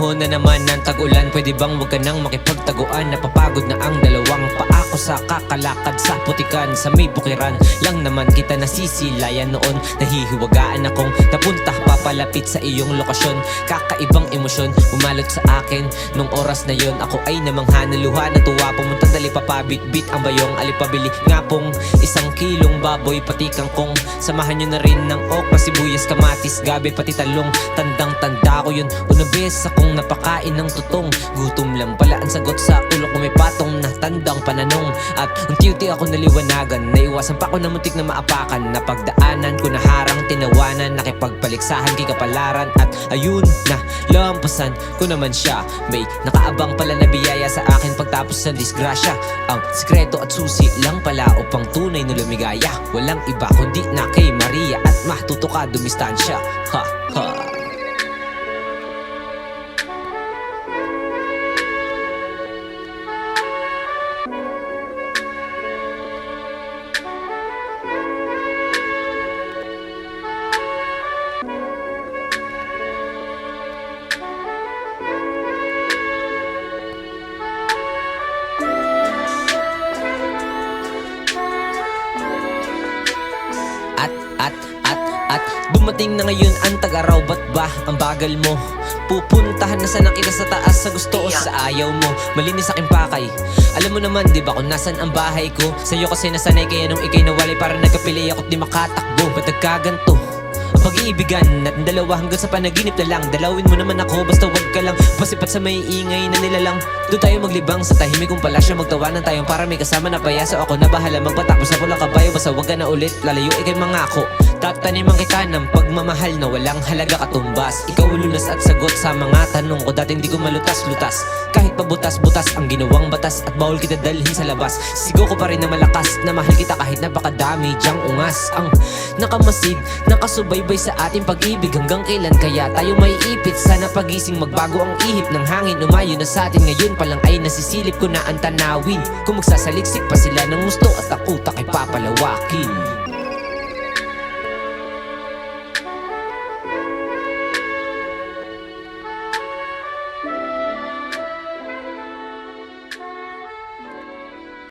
Panahon na naman ng tag-ulan, pwede bang wag ka nang makipagtaguan? Napapagod na ang dalawang paa ko sa kakalakad sa putikan. Sa may bukiran lang naman kita nasisilayan noon. Nahihiwagaan akong napunta papalapit sa iyong lokasyon. Kakaibang emosyon bumalot sa akin nung oras na yon. Ako ay namangha na luha na tuwa. Pumunta dali papabit-bit ang bayong alipabili nga pong 1 kilong baboy pati kangkong. Samahan nyo na rin ng okra, sibuyas, kamatis, gabi pati talong. Tandang-tanda ko yun, una beses akong napakain ng tutong. Gutom lang pala ang sagot sa ulo ko, may patong na tandang pananong. At unti-unti ako naliwanagan, naiwasan pa ako na muntik na maapakan. Napagdaanan ko na harang tinawanan, nakipagpaliksahan kay kapalaran. At ayun na, lampasan ko naman siya. May nakaabang pala na biyaya sa akin pagtapos ng disgrasya. Ang sikreto at susi lang pala upang tunay na lumigaya, walang iba kundi na kay Maria. At matuto ka dumistansya. Ha ha. At dumating na ngayon ang tag-araw, ba't ba ang bagal mo? Pupuntahan na sana kita sa taas, sa gusto o sa ayaw mo. Malinis aking pakay, alam mo naman di ba kung nasan ang bahay ko? Sa'yo kasi nasanay, kaya nung ikay nawalay para nagkapili ako't di makatakbo. Ba't nagkaganto ang pag-iibigan at dalawa hanggang sa panaginip na lang? Dalawin mo naman ako, basta wag ka lang pasipat sa may ingay na nilalang. Doon tayo maglibang sa tahimik kong palasyo, magtawanan tayong para may kasama na payaso. Ako na bahala magpatapos sa pulang kabayo, basta wag ka na ulit lalayo ikay mangako. Tataniman kita ng pagmamahal na walang halaga katumbas. Ikaw lunas at sagot sa mga tanong ko, dating di ko malutas-lutas. Kahit pabutas-butas ang ginawang batas at bawal kita dalhin sa labas, sigaw ko pa rin na malakas na mahal kita kahit napakadami diyang ungas. Ang nakamasid, nakasubaybay sa ating pag-ibig, hanggang kailan kaya tayo may ipit? Sana pagising magbago ang ihip ng hangin, umayo na sa atin ngayon pa lang ay nasisilip ko na ang tanawin. Kung magsasaliksik pa sila ng gusto at ako takay papalawakin.